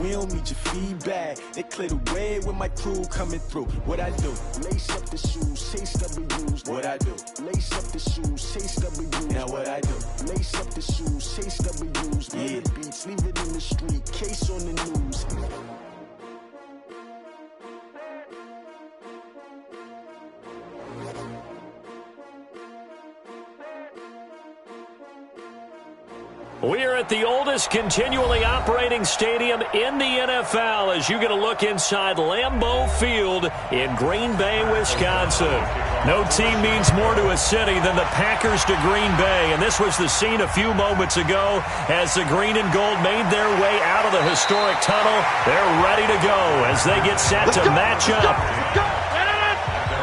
we don't need your feedback. They clear the way with my crew coming through. What I do? Lace up the shoes, chase W's. What I do? Lace up the shoes, chase W's. Now what I do? Lace up the shoes, chase W's. Yeah. The beats, leave it in the street, case on the news. We're at the oldest continually operating stadium in the NFL as you get a look inside Lambeau Field in Green Bay, Wisconsin. No team means more to a city than the Packers to Green Bay, and this was the scene a few moments ago as the green and gold made their way out of the historic tunnel. They're ready to go as they get set to match up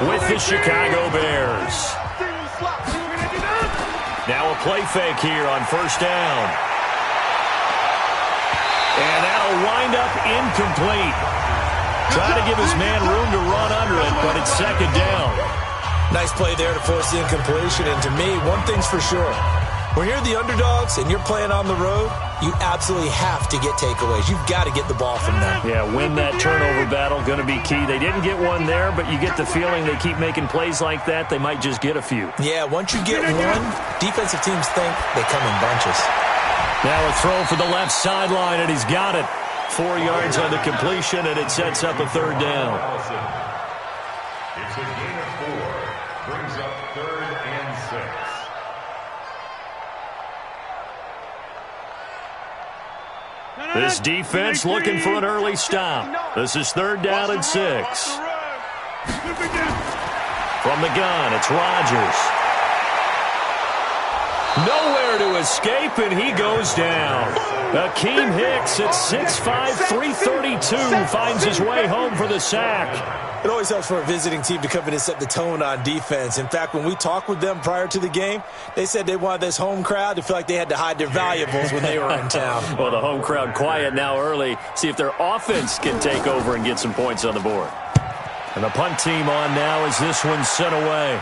with the Chicago Bears. Now a play fake here on first down. And that'll wind up incomplete. Trying to give his man room to run under it, but it's second down. Nice play there to force the incompletion. And to me, one thing's for sure. When you're the underdogs and you're playing on the road, you absolutely have to get takeaways. You've got to get the ball from them. Yeah, win that turnover battle, going to be key. They didn't get one there, but you get the feeling they keep making plays like that, they might just get a few. Yeah, once you get one, defensive teams think they come in bunches. Now a throw for the left sideline, and he's got it. 4 yards on the completion, and it sets up a third down. It's a gain of 4. Brings up 3rd and 6. This defense looking for an early stop. This is 3rd down and 6. From the gun, it's Rodgers. Nowhere to escape, and he goes down. Akeem Hicks at 6'5", 332 finds his way home for the sack. It always helps for a visiting team to come in and set the tone on defense. In fact, when we talked with them prior to the game, they said they wanted this home crowd to feel like they had to hide their valuables when they were in town. Well, the home crowd quiet now early. See if their offense can take over and get some points on the board. And the punt team on now as this one's sent away.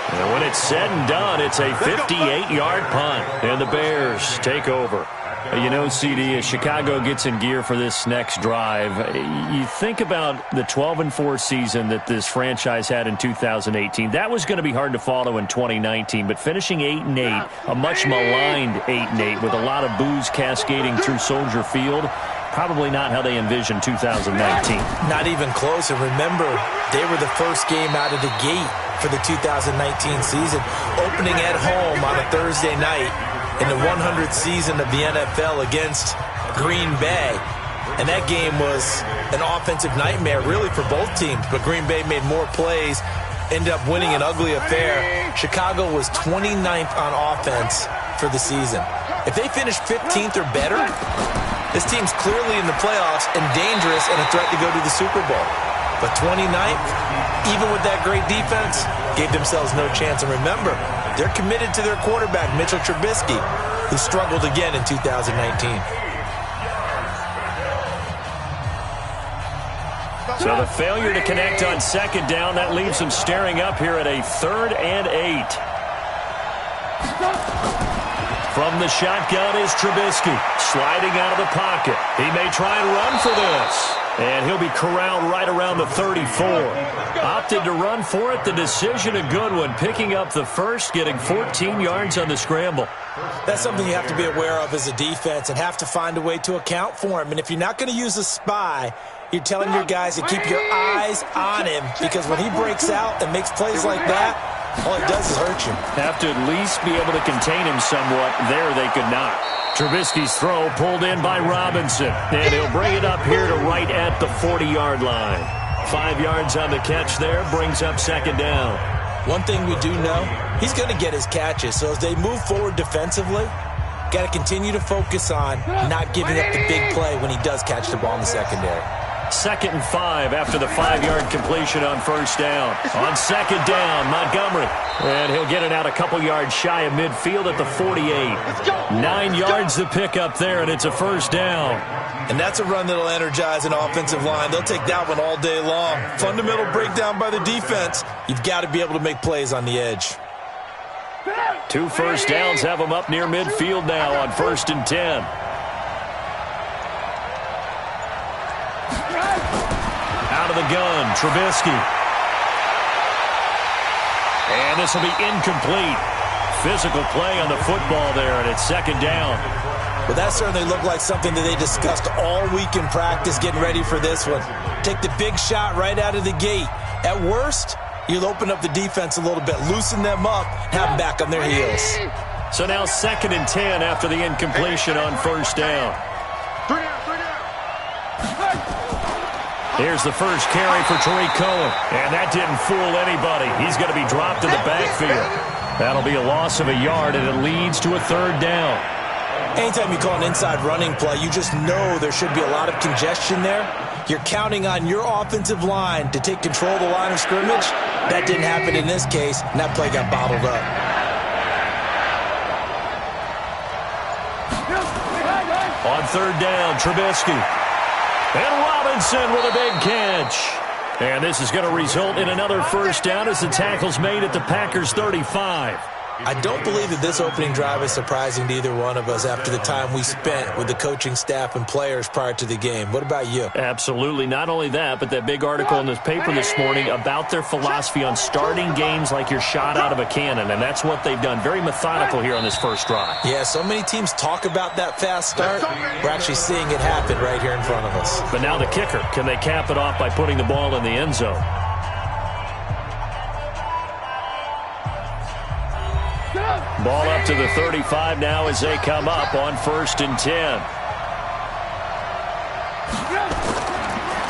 And when it's said and done, it's a 58-yard punt. And the Bears take over. You know, CD, as Chicago gets in gear for this next drive, you think about the 12-4 season that this franchise had in 2018. That was going to be hard to follow in 2019, but finishing 8-8, a much maligned 8-8 with a lot of boos cascading through Soldier Field, probably not how they envisioned 2019. Not even close. And remember, they were the first game out of the gate for the 2019 season, opening at home on a Thursday night in the 100th season of the NFL against Green Bay. And that game was an offensive nightmare really for both teams, but Green Bay made more plays, ended up winning an ugly affair. Chicago was 29th on offense for the season. If they finish 15th or better, this team's clearly in the playoffs and dangerous and a threat to go to the Super Bowl. But 29th, even with that great defense, gave themselves no chance. And remember, they're committed to their quarterback, Mitchell Trubisky, who struggled again in 2019. So the failure to connect on second down, that leaves them staring up here at a 3rd and 8. From the shotgun is Trubisky, sliding out of the pocket. He may try and run for this. And he'll be corralled right around the 34. Opted to run for it. The decision a good one. Picking up the first, getting 14 yards on the scramble. That's something you have to be aware of as a defense and have to find a way to account for him. And if you're not going to use a spy, you're telling your guys to keep your eyes on him, because when he breaks out and makes plays like that, all it does is hurt you. Have to at least be able to contain him somewhat. There they could not. Trubisky's throw pulled in by Robinson, and he'll bring it up here to right at the 40-yard line. 5 yards on the catch there, brings up second down. One thing we do know, he's going to get his catches. So as they move forward defensively, got to continue to focus on not giving up the big play when he does catch the ball in the secondary. 2nd and 5 after the 5-yard completion on first down. On second down, Montgomery. And he'll get it out a couple yards shy of midfield at the 48. 9 yards to pick up there, and it's a first down. And that's a run that'll energize an offensive line. They'll take that one all day long. Fundamental breakdown by the defense. You've got to be able to make plays on the edge. 2 first downs have them up near midfield now on 1st and 10. Out of the gun, Trubisky. And this will be incomplete. Physical play on the football there, and it's 2nd down. Well, that certainly looked like something that they discussed all week in practice getting ready for this one. Take the big shot right out of the gate. At worst, you'll open up the defense a little bit, loosen them up, have them back on their heels. So now 2nd and 10 after the incompletion on 1st down. Here's the first carry for Tariq Cohen. And that didn't fool anybody. He's going to be dropped in the backfield. That'll be a loss of a yard, and it leads to a 3rd down. Anytime you call an inside running play, you just know there should be a lot of congestion there. You're counting on your offensive line to take control of the line of scrimmage. That didn't happen in this case, and that play got bottled up. On 3rd down, Trubisky. And Robinson with a big catch. And this is going to result in another 1st down as the tackle's made at the Packers' 35. I don't believe that this opening drive is surprising to either one of us after the time we spent with the coaching staff and players prior to the game. What about you? Absolutely. Not only that, but that big article in this paper this morning about their philosophy on starting games like you're shot out of a cannon, and that's what they've done. Very methodical here on this first drive. Yeah, so many teams talk about that fast start. We're actually seeing it happen right here in front of us. But now the kicker. Can they cap it off by putting the ball in the end zone? Ball up to the 35 now as they come up on 1st and 10.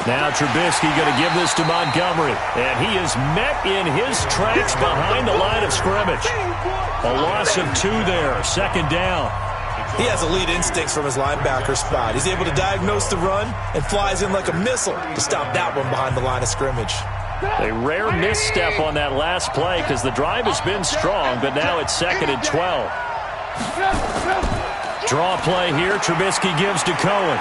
Now Trubisky going to give this to Montgomery. And he is met in his tracks behind the line of scrimmage. A loss of 2 there, 2nd down. He has elite instincts from his linebacker spot. He's able to diagnose the run and flies in like a missile to stop that one behind the line of scrimmage. A rare misstep on that last play because the drive has been strong, but now it's 2nd and 12. Draw play here. Trubisky gives to Cohen.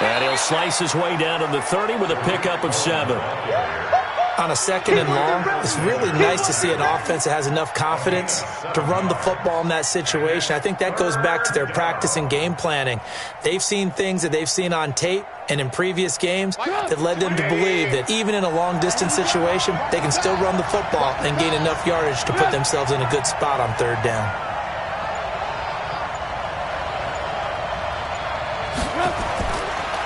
And he'll slice his way down to the 30 with a pickup of 7. On a 2nd and long, it's really nice to see an offense that has enough confidence to run the football in that situation. I think that goes back to their practice and game planning. They've seen things that they've seen on tape and in previous games that led them to believe that even in a long-distance situation, they can still run the football and gain enough yardage to put themselves in a good spot on 3rd down.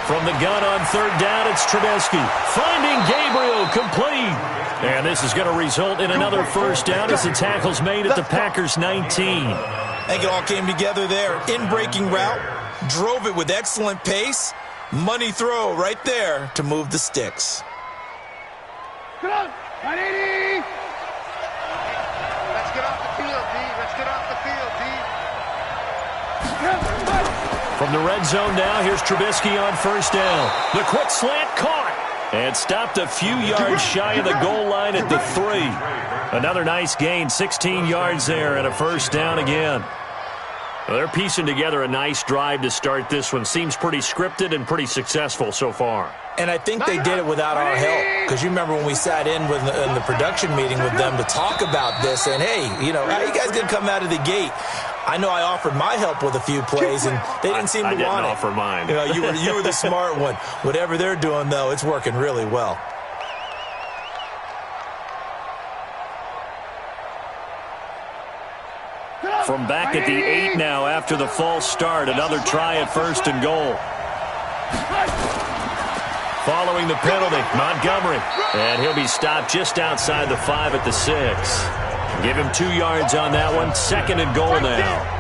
From the gun on 3rd down, it's Trubisky. Finding Gabriel, complete. And this is going to result in another 1st down as the tackle's made at the Packers' 19. I think it all came together there. In-breaking route, drove it with excellent pace. Money throw right there to move the sticks. Let's get off the field, D. Let's get off the field, D. From the red zone now, here's Trubisky on 1st down. The quick slant caught and stopped a few yards shy of the goal line at the 3. Another nice gain, 16 yards there and a 1st down again. Well, they're piecing together a nice drive to start this one. Seems pretty scripted and pretty successful so far. And I think they did it without our help. Because you remember when we sat in the production meeting with them to talk about this. And, hey, you know, how you guys going to come out of the gate? I know I offered my help with a few plays, and they didn't seem to want it. I didn't offer mine. You know, you were the smart one. Whatever they're doing, though, it's working really well. From back at the 8 now after the false start, another try at 1st and goal. Following the penalty, Montgomery. And he'll be stopped just outside the 5 at the 6. Give him 2 yards on that one. 2nd and goal now.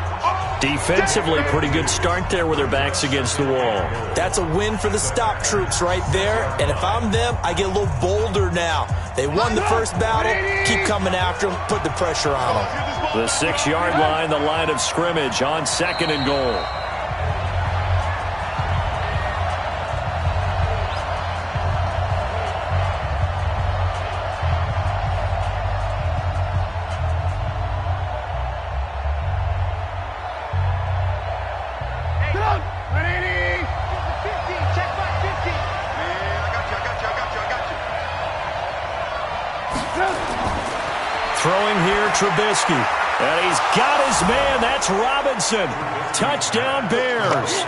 Defensively, pretty good start there with their backs against the wall. That's a win for the stop troops right there. And if I'm them, I get a little bolder now. They won the first battle. Keep coming after them. Put the pressure on them. The 6-yard line, the line of scrimmage on 2nd and goal. Throwing here, Trubisky. And he's got his man. That's Robinson. Touchdown, Bears.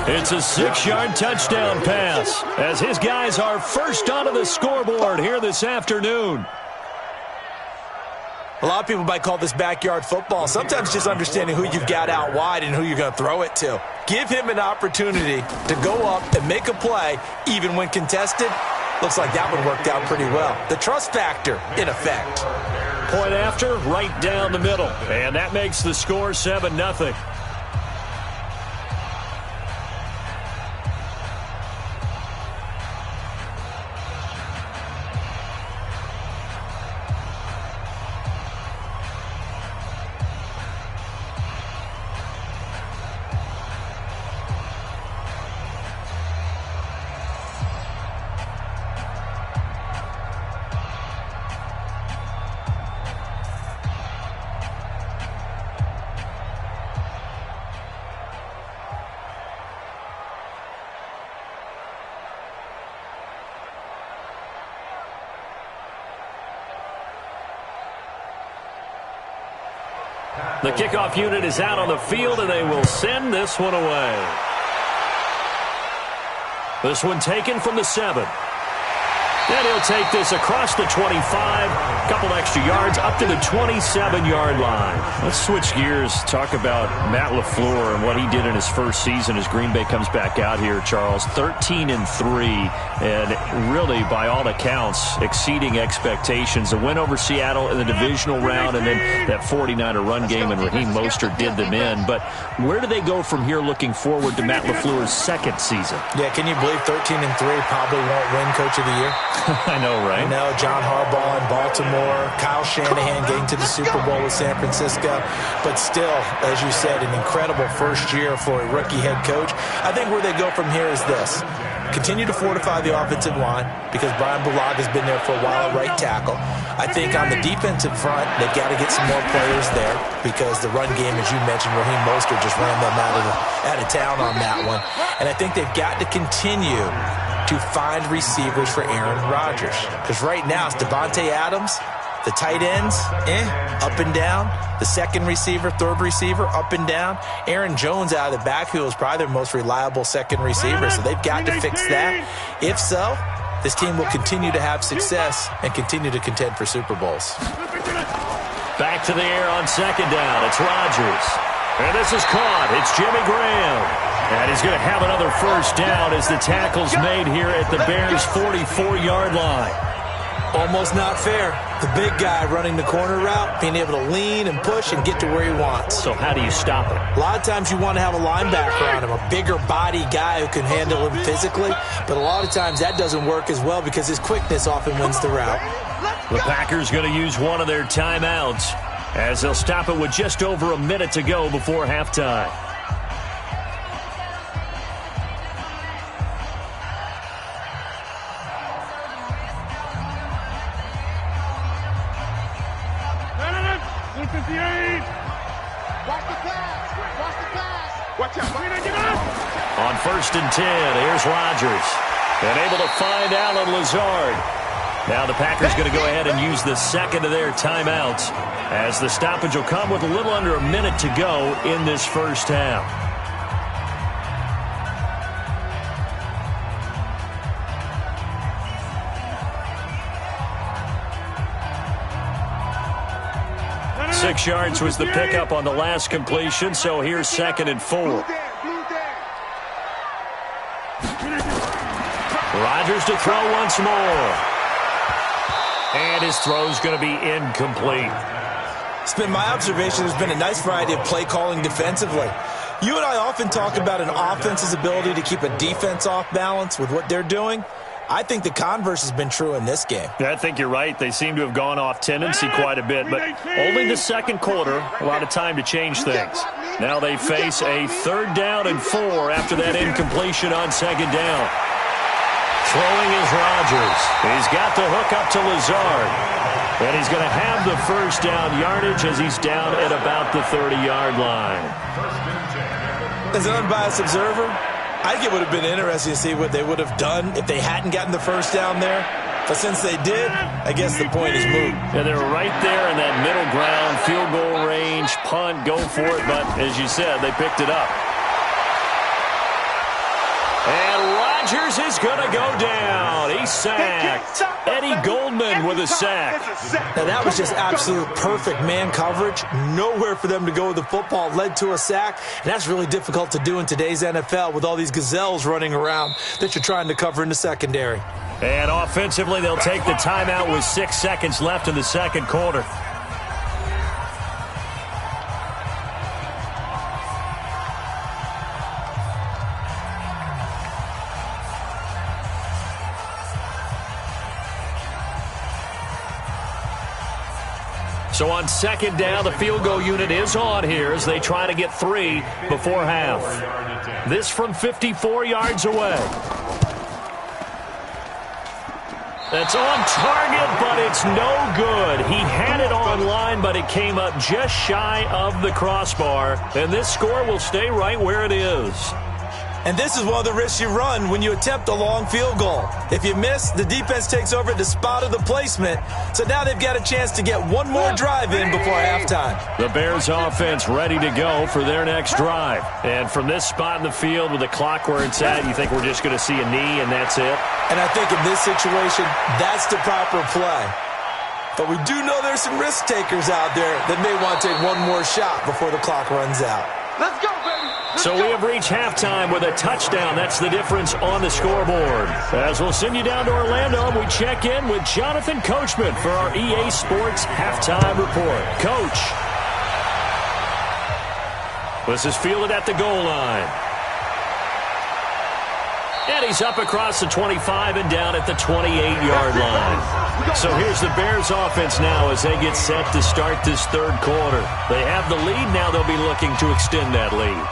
It's a 6-yard touchdown pass as his guys are first onto the scoreboard here this afternoon. A lot of people might call this backyard football. Sometimes just understanding who you've got out wide and who you're going to throw it to. Give him an opportunity to go up and make a play, even when contested. Looks like that one worked out pretty well. The trust factor, in effect. Point after, right down the middle. And that makes the score 7-0. The kickoff unit is out on the field, and they will send this one away. This one taken from the 7. And he'll take this across the 25, a couple extra yards, up to the 27-yard line. Let's switch gears, talk about Matt LaFleur and what he did in his first season as Green Bay comes back out here, Charles. 13-3, and really, by all accounts, exceeding expectations. A win over Seattle in the divisional round, and then that 49er run game, and Raheem Mostert did them in. But where do they go from here looking forward to Matt LaFleur's second season? Yeah, can you believe 13-3 probably won't win Coach of the Year? I know, right? I know, John Harbaugh in Baltimore, Kyle Shanahan getting to the Super Bowl with San Francisco. But still, as you said, an incredible first year for a rookie head coach. I think where they go from here is this. Continue to fortify the offensive line because Brian Bulaga's been there for a while at right tackle. I think on the defensive front, they've got to get some more players there because the run game, as you mentioned, Raheem Mostert just ran them out of town on that one. And I think they've got to continue to find receivers for Aaron Rodgers. Because right now it's Devontae Adams, the tight ends, up and down. The second receiver, third receiver, up and down. Aaron Jones out of the backfield is probably their most reliable second receiver, so they've got to fix that. If so, this team will continue to have success and continue to contend for Super Bowls. Back to the air on second down. It's Rodgers. And this is caught. It's Jimmy Graham. And he's going to have another first down as the tackle's made here at the Bears' 44-yard line. Almost not fair. The big guy running the corner route, being able to lean and push and get to where he wants. So how do you stop it? A lot of times you want to have a linebacker on him, a bigger body guy who can handle him physically. But a lot of times that doesn't work as well because his quickness often wins the route. The Packers going to use one of their timeouts as they'll stop it with just over a minute to go before halftime. On 1st and 10, here's Rodgers. And able to find Alan Lazard. Now the Packers going to go ahead and use the second of their timeouts as the stoppage will come with a little under a minute to go in this first half. Six yards was the pickup on the last completion, so here's 2nd and 4. Rodgers to throw once more. And his throw's going to be incomplete. It's been my observation there's been a nice variety of play calling defensively. You and I often talk about an offense's ability to keep a defense off balance with what they're doing. I think the converse has been true in this game. I think you're right. They seem to have gone off tendency quite a bit, but only the second quarter, a lot of time to change things. Now they face a 3rd down and 4 after that incompletion on 2nd down. Throwing is Rodgers. He's got the hook up to Lazard. And he's going to have the first down yardage as he's down at about the 30-yard line. As an unbiased observer, I think it would have been interesting to see what they would have done if they hadn't gotten the first down there. But since they did, I guess the point is moot. Yeah, they were right there in that middle ground, field goal range, punt, go for it. But as you said, they picked it up. And Rodgers is going to go down. He's sacked. Eddie Goldman with a sack. Now, that was just absolute perfect man coverage. Nowhere for them to go with the football. Led to a sack. And that's really difficult to do in today's NFL with all these gazelles running around that you're trying to cover in the secondary. And offensively, they'll take the timeout with 6 seconds left in the second quarter. So on second down, the field goal unit is on here as they try to get 3 before half. This from 54 yards away. That's on target, but it's no good. He had it on line, but it came up just shy of the crossbar. And this score will stay right where it is. And this is one of the risks you run when you attempt a long field goal. If you miss, the defense takes over at the spot of the placement. So now they've got a chance to get one more drive in before halftime. The Bears offense ready to go for their next drive. And from this spot in the field with the clock where it's at, you think we're just going to see a knee and that's it? And I think in this situation, that's the proper play. But we do know there's some risk takers out there that may want to take one more shot before the clock runs out. Let's go, baby. So we have reached halftime with a touchdown. That's the difference on the scoreboard. As we'll send you down to Orlando, we check in with Jonathan Coachman for our EA Sports Halftime Report. Coach. This is fielded at the goal line. And he's up across the 25 and down at the 28-yard line. So here's the Bears offense now as they get set to start this third quarter. They have the lead. Now they'll be looking to extend that lead.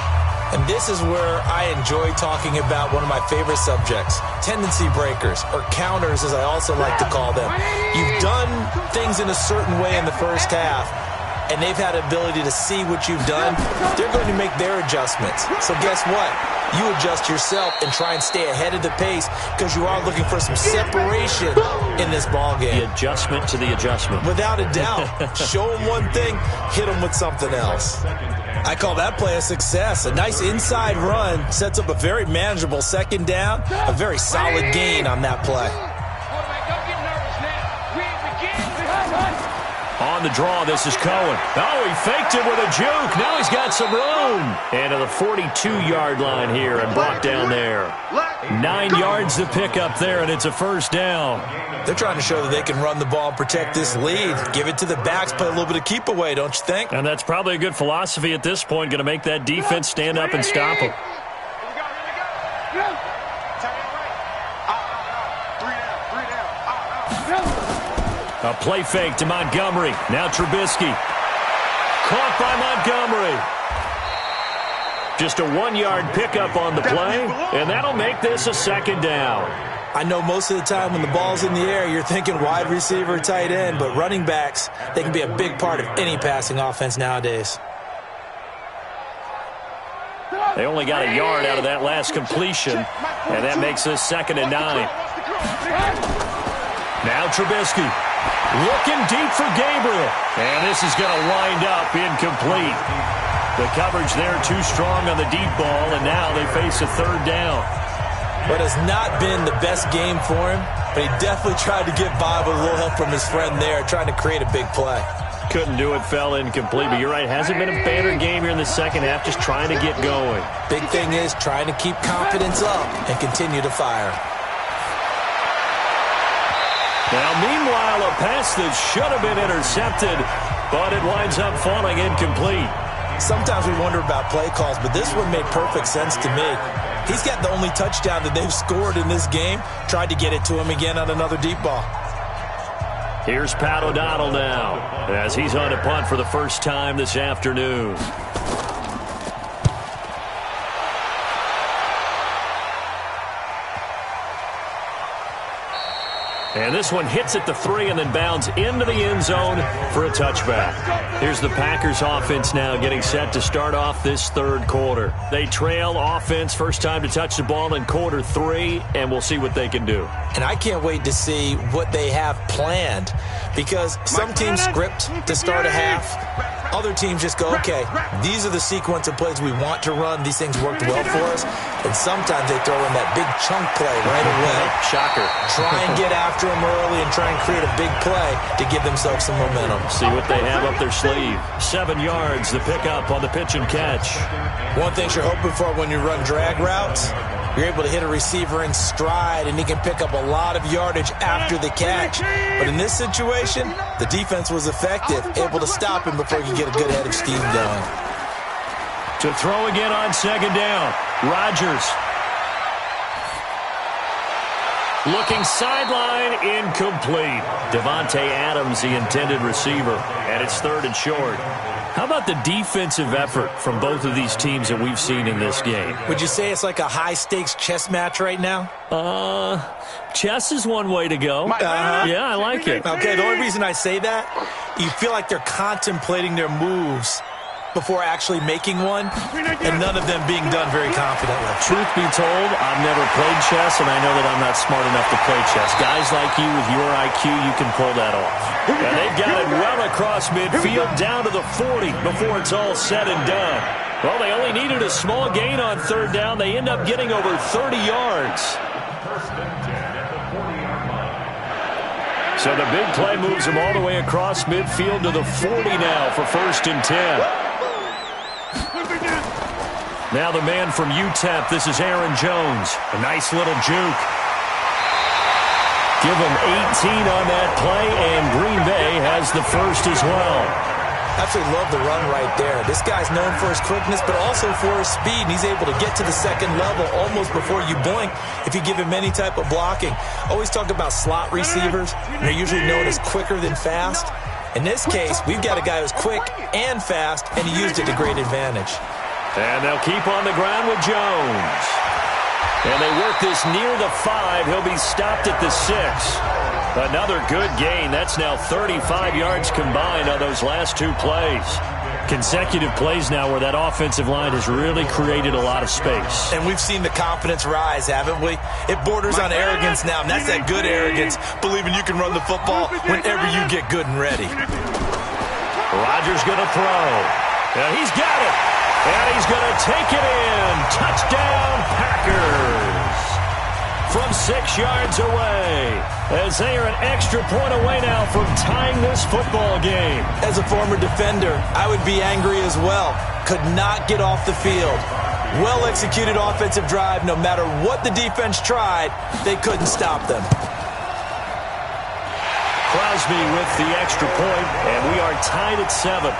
And this is where I enjoy talking about one of my favorite subjects, tendency breakers, or counters as I also like to call them. You've done things in a certain way in the first half, and they've had the ability to see what you've done. They're going to make their adjustments. So guess what? You adjust yourself and try and stay ahead of the pace because you are looking for some separation in this ballgame. The adjustment to the adjustment. Without a doubt. Show them one thing, hit them with something else. I call that play a success. A nice inside run sets up a very manageable second down, a very solid gain on that play. On the draw, this is Cohen. Oh, he faked it with a juke. Now he's got some room. And to the 42-yard line here and brought down there. 9 yards to pick up there, and it's a first down. They're trying to show that they can run the ball and protect this lead. Give it to the backs, play a little bit of keep away, don't you think? And that's probably a good philosophy at this point, going to make that defense stand up and stop them. A play fake to Montgomery. Now Trubisky. Caught by Montgomery. Just a 1-yard pickup on the play, and that'll make this a second down. I know most of the time when the ball's in the air, you're thinking wide receiver, tight end, but running backs, they can be a big part of any passing offense nowadays. They only got a yard out of that last completion, and that makes this 2nd and 9. Now Trubisky. Looking deep for Gabriel. And this is going to wind up incomplete. The coverage there too strong on the deep ball, and now they face a third down. But it's not been the best game for him, but he definitely tried to get by with a little help from his friend there, trying to create a big play. Couldn't do it, fell incomplete, but you're right, hasn't been a banner game here in the second half, just trying to get going. Big thing is trying to keep confidence up and continue to fire. Now, meanwhile, a pass that should have been intercepted, but it winds up falling incomplete. Sometimes we wonder about play calls, but this one made perfect sense to me. He's got the only touchdown that they've scored in this game. Tried to get it to him again on another deep ball. Here's Pat O'Donnell now, as he's on a punt for the first time this afternoon. And this one hits at the 3 and then bounds into the end zone for a touchback. Here's the Packers offense now getting set to start off this third quarter. They trail offense, first time to touch the ball in quarter 3, and we'll see what they can do. And I can't wait to see what they have planned, because some teams script to start a half. Other teams just go, okay, these are the sequence of plays we want to run. These things worked well for us. And sometimes they throw in that big chunk play right away. Shocker. Try and get after them early and try and create a big play to give themselves some momentum. See what they have up their sleeve. 7 yards, the pickup on the pitch and catch. One thing you're hoping for when you run drag routes, you're able to hit a receiver in stride, and he can pick up a lot of yardage after the catch. But in this situation, the defense was effective, able to stop him before he could get a good head of steam going. To throw again on second down, Rodgers. Looking sideline, incomplete. Devontae Adams, the intended receiver, and it's 3rd and short. How about the defensive effort from both of these teams that we've seen in this game? Would you say it's like a high-stakes chess match right now? Chess is one way to go. Yeah, I like it. Okay, the only reason I say that, you feel like they're contemplating their moves before actually making one, and none of them being done very confidently. Truth be told, I've never played chess, and I know that I'm not smart enough to play chess. Guys like you with your IQ, you can pull that off. And they've got it well across midfield, down to the 40 before it's all said and done. Well, they only needed a small gain on 3rd down. They end up getting over 30 yards. So the big play moves them all the way across midfield to the 40 now for 1st and 10. Now the man from UTEP, this is Aaron Jones. A nice little juke. Give him 18 on that play, and Green Bay has the first as well. Absolutely love the run right there. This guy's known for his quickness, but also for his speed. And he's able to get to the second level almost before you blink if you give him any type of blocking. Always talk about slot receivers. They're usually known as quicker than fast. In this case, we've got a guy who's quick and fast, and he used it to great advantage. And they'll keep on the ground with Jones. And they work this near the 5. He'll be stopped at the 6. Another good gain. That's now 35 yards combined on those last 2 plays. Consecutive plays now where that offensive line has really created a lot of space. And we've seen the confidence rise, haven't we? It borders on arrogance now, and that's that good arrogance, believing you can run the football whenever you get good and ready. Rodgers going to throw. And he's got it. And he's going to take it in. Touchdown, Packers. From 6 yards away. As they are an extra point away now from tying this football game. As a former defender, I would be angry as well. Could not get off the field. Well-executed offensive drive. No matter what the defense tried, they couldn't stop them. Crosby with the extra point, and we are tied at 7.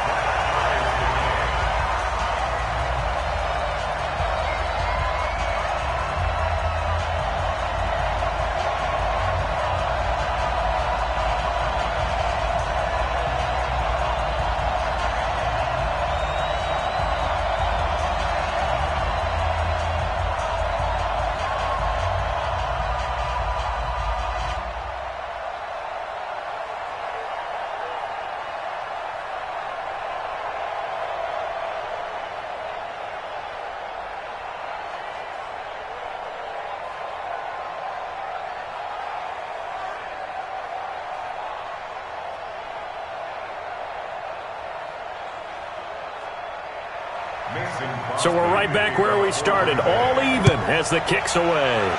So we're right back where we started, all even as the kick's away.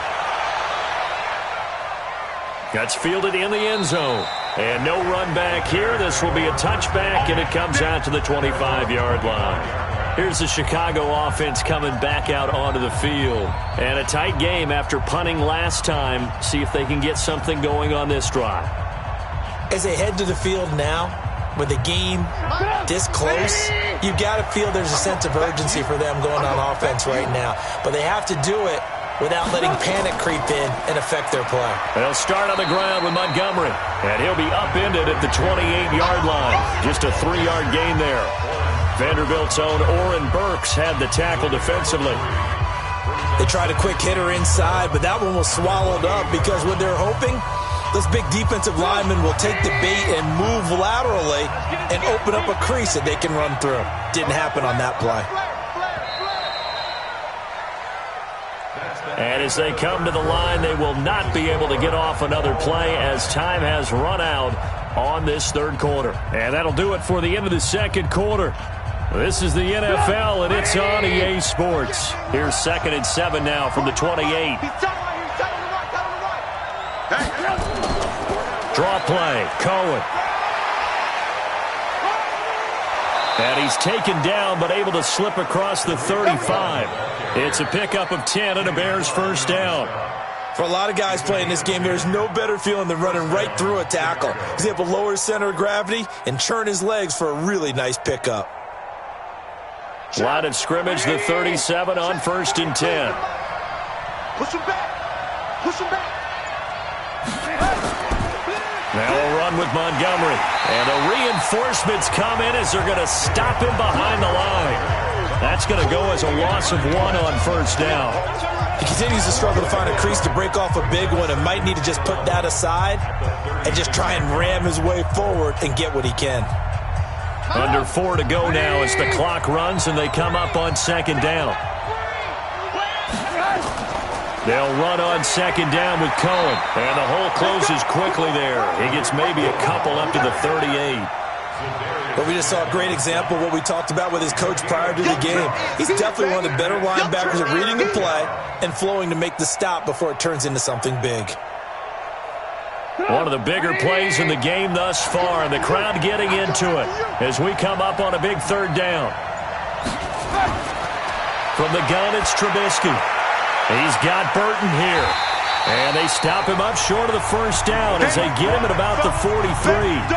That's fielded in the end zone. And no run back here. This will be a touchback, and it comes out to the 25-yard line. Here's the Chicago offense coming back out onto the field. And a tight game after punting last time. See if they can get something going on this drive. As they head to the field now, with the game this close, you've got to feel there's a sense of urgency for them going on offense right now. But they have to do it without letting panic creep in and affect their play. They'll start on the ground with Montgomery, and he'll be upended at the 28-yard line. Just a 3-yard gain there. Vanderbilt's own Oren Burks had the tackle defensively. They tried a quick hitter inside, but that one was swallowed up because what they're hoping Those big defensive linemen will take the bait and move laterally and open up a crease that they can run through. Didn't happen on that play. And as they come to the line, they will not be able to get off another play as time has run out on this third quarter. And that'll do it for the end of the second quarter. This is the NFL, and it's on EA Sports. Here's 2nd and 7 now from the 28. Draw play, Cohen. And he's taken down but able to slip across the 35. It's a pickup of 10 and a Bears first down. For a lot of guys playing this game, there's no better feeling than running right through a tackle. He's able to lower his center of gravity and churn his legs for a really nice pickup. Line of scrimmage, the 37 on 1st and 10. Push him back. Push him back. Now a run with Montgomery. And the reinforcements come in as they're going to stop him behind the line. That's going to go as a loss of 1 on 1st down. He continues to struggle to find a crease to break off a big one and might need to just put that aside and just try and ram his way forward and get what he can. Under 4 to go now as the clock runs and they come up on 2nd down. They'll run on 2nd down with Cohen. And the hole closes quickly there. He gets maybe a couple up to the 38. But we just saw a great example of what we talked about with his coach prior to the game. He's definitely one of the better linebackers at reading the play and flowing to make the stop before it turns into something big. One of the bigger plays in the game thus far, and the crowd getting into it as we come up on a big 3rd down. From the gun, it's Trubisky. He's got Burton here. And they stop him up short of the 1st down as they get him at about the 43.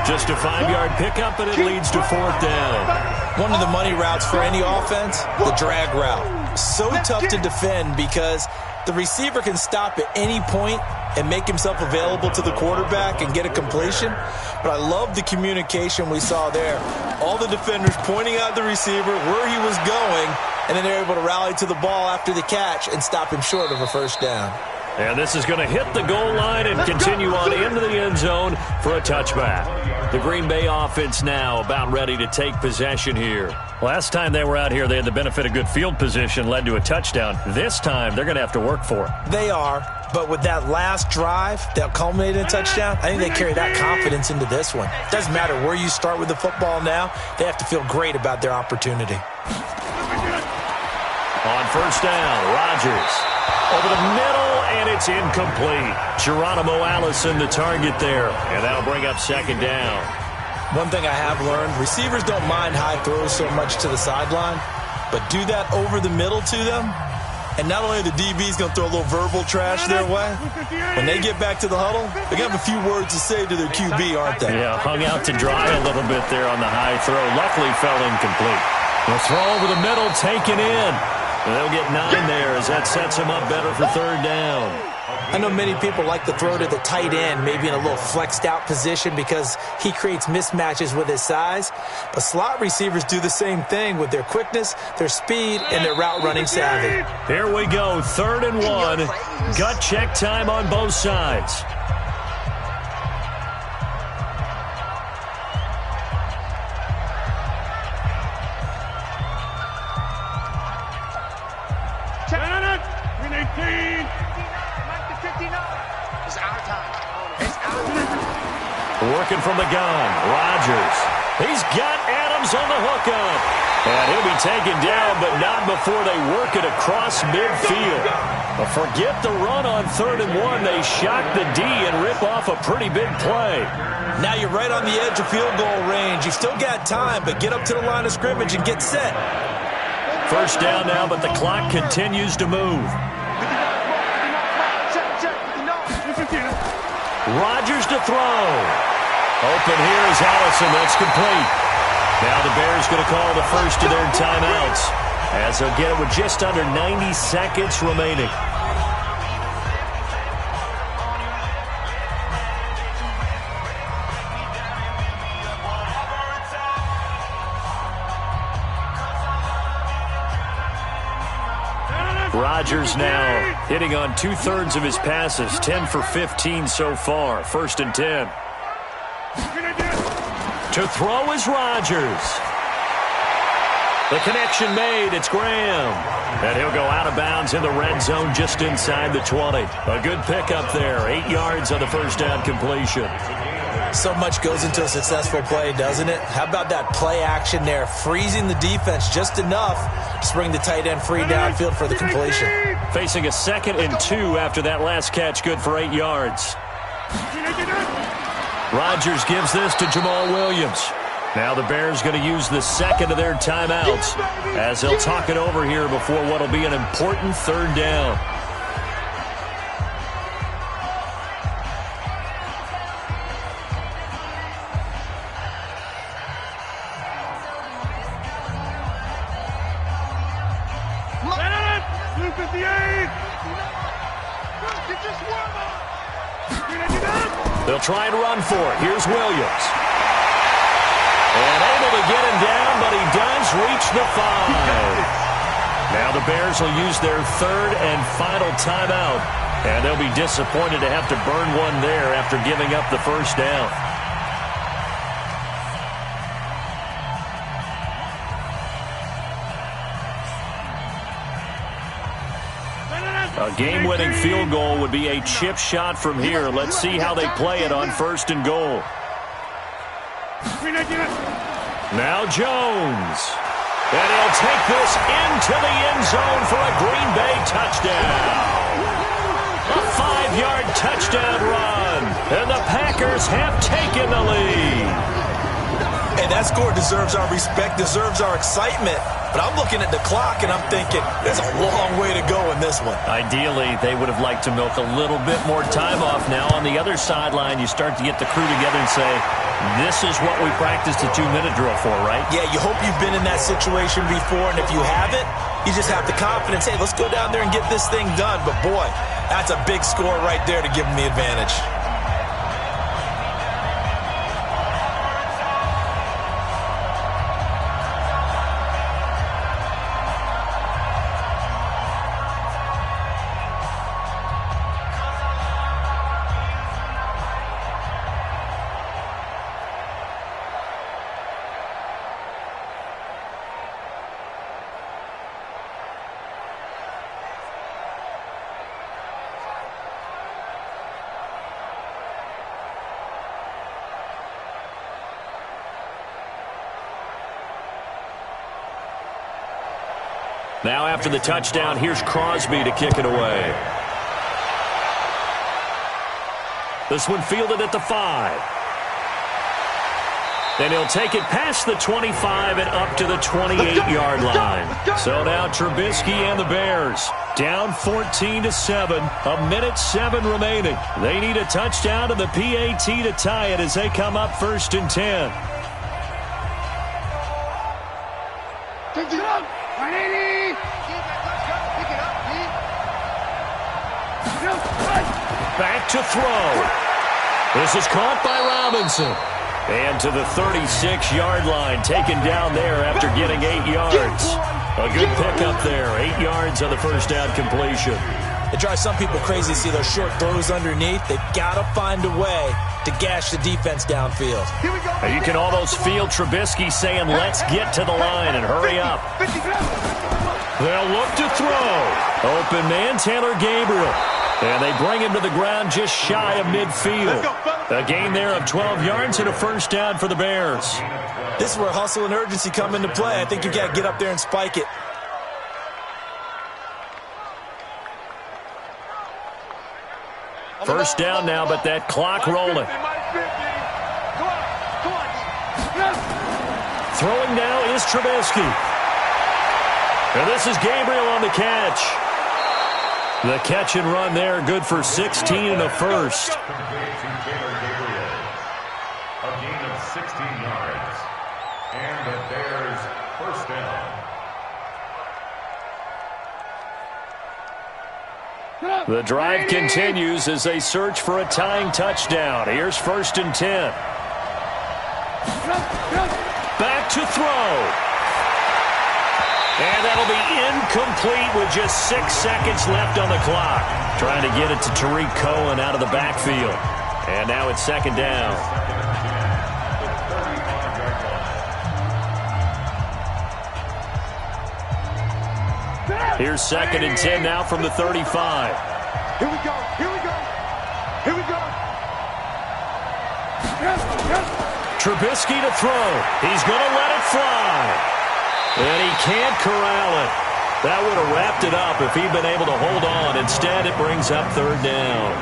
Just a 5-yard pickup, and it leads to 4th down. One of the money routes for any offense, the drag route. So tough to defend because the receiver can stop at any point and make himself available to the quarterback and get a completion. But I love the communication we saw there. All the defenders pointing out the receiver, where he was going, and then they're able to rally to the ball after the catch and stop him short of a 1st down. And this is going to hit the goal line and continue on into the end zone for a touchback. The Green Bay offense now about ready to take possession here. Last time they were out here, they had the benefit of good field position, led to a touchdown. This time, they're going to have to work for it. They are, but with that last drive that culminated in a touchdown, I think they carry that confidence into this one. It doesn't matter where you start with the football now. They have to feel great about their opportunity. On 1st down, Rodgers. Over the middle, and it's incomplete. Geronimo Allison, the target there. And that'll bring up 2nd down. One thing I have learned, receivers don't mind high throws so much to the sideline, but do that over the middle to them, and not only are the DBs going to throw a little verbal trash their way, when they get back to the huddle, they're going to have a few words to say to their QB, aren't they? Yeah, hung out to dry a little bit there on the high throw. Luckily fell incomplete. The throw over the middle, taken in. They'll get 9 there as that sets them up better for 3rd down. I know many people like to throw to the tight end, maybe in a little flexed out position because he creates mismatches with his size. But slot receivers do the same thing with their quickness, their speed, and their route running savvy. Here we go, 3rd and 1. Gut check time on both sides. Working from the gun, Rodgers. He's got Adams on the hookup. And he'll be taken down, but not before they work it across midfield. But forget the run on 3rd and 1. They shock the D and rip off a pretty big play. Now you're right on the edge of field goal range. You've still got time, but get up to the line of scrimmage and get set. 1st down now, but the clock continues to move. Rodgers to throw. Open here is Allison. That's complete. Now the Bears going to call the first of their timeouts as they'll get it with just under 90 seconds remaining. Rodgers now hitting on 2/3 of his passes, 10 for 15 so far. 1st and 10. To throw is Rodgers. The connection made. It's Graham. And he'll go out of bounds in the red zone just inside the 20. A good pickup there. 8 yards on the first down completion. So much goes into a successful play, doesn't it? How about that play action there? Freezing the defense just enough to bring the tight end free downfield for the completion. Facing a 2nd and 2 after that last catch. Good for 8 yards. Rodgers gives this to Jamal Williams. Now the Bears going to use the 2nd of their timeouts as they'll talk it over here before what will be an important 3rd down. They'll try and run for it. Here's Williams. And able to get him down, but he does reach the 5. Now the Bears will use their 3rd and final timeout. And they'll be disappointed to have to burn one there after giving up the 1st down. A game-winning field goal would be a chip shot from here. Let's see how they play it on 1st and goal. Now Jones. And he'll take this into the end zone for a Green Bay touchdown. A 5-yard touchdown run. And the Packers have taken the lead. Hey, that score deserves our respect, deserves our excitement. But I'm looking at the clock, and I'm thinking there's a long way to go in this one. Ideally, they would have liked to milk a little bit more time off. Now, on the other sideline, you start to get the crew together and say, this is what we practiced a 2-minute drill for, right? Yeah, you hope you've been in that situation before, and if you haven't, you just have the confidence, hey, let's go down there and get this thing done. But, boy, that's a big score right there to give them the advantage. Now after the touchdown, here's Crosby to kick it away. This one fielded at the 5. Then he'll take it past the 25 and up to the 28-yard line. So now Trubisky and the Bears down 14-7. 1:07 remaining. They need a touchdown and the PAT to tie it as they come up 1st and 10. Back to throw. This is caught by Robinson. And to the 36-yard line, taken down there after getting 8 yards. A good pickup there. 8 yards on the first down completion. It drives some people crazy to see those short throws underneath. They've got to find a way to gash the defense downfield. You can almost feel Trubisky saying, let's get to the line and hurry up. They'll look to throw. Open man, Taylor Gabriel. And they bring him to the ground just shy of midfield. A gain there of 12 yards and a first down for the Bears. This is where hustle and urgency come into play. I think you've got to get up there and spike it. First down now, but that clock rolling. Throwing now is Trubisky. And this is Gabriel on the catch. The catch and run there, good for 16 and a first. A gain of 16 yards. And the Bears first down. The drive continues as they search for a tying touchdown. Here's 1st and 10. Back to throw. And that'll be incomplete with just 6 seconds left on the clock. Trying to get it to Tariq Cohen out of the backfield. And now it's second down. Here's second and 10 now from the 35. Here we go. Here we go. Here we go. Trubisky to throw. He's going to let it fly. And he can't corral it. That would have wrapped it up if he'd been able to hold on. Instead, it brings up third down.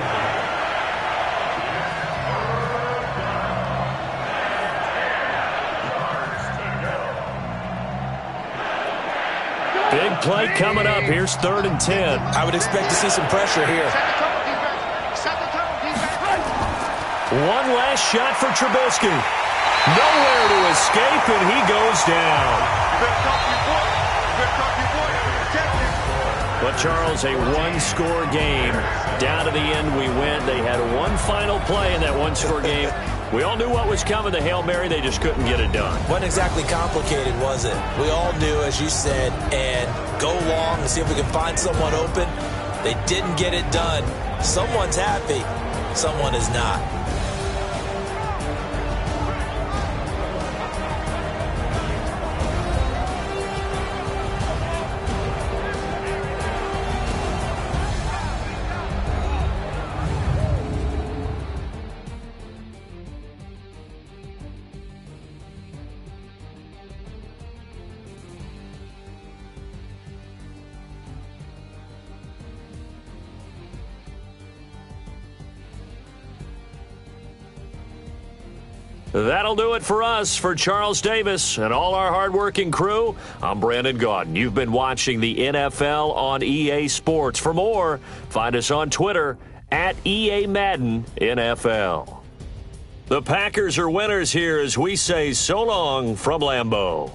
Big play coming up. Here's third and 10. I would expect to see some pressure here. One last shot for Trubisky. Nowhere to escape, and he goes down. But, Charles, a one-score game. Down to the end we went. They had one final play in that one-score game. We all knew what was coming, the Hail Mary. They just couldn't get it done. Wasn't exactly complicated, was it? We all knew, as you said, and go long and see if we can find someone open. They didn't get it done. Someone's happy. Someone is not. That'll do it for us. For Charles Davis and all our hardworking crew, I'm Brandon Gaudin. You've been watching the NFL on EA Sports. For more, find us on Twitter at EA Madden NFL. The Packers are winners here as we say so long from Lambeau.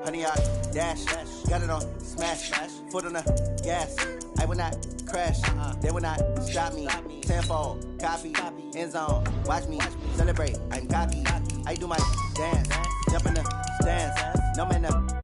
honey, I dash. Got it on smash. Foot on the gas. I will not crash. They will not stop me. Tenfold, copy, end zone. Watch me celebrate. I'm cocky. I do my dance. Jump in the stands. No man up.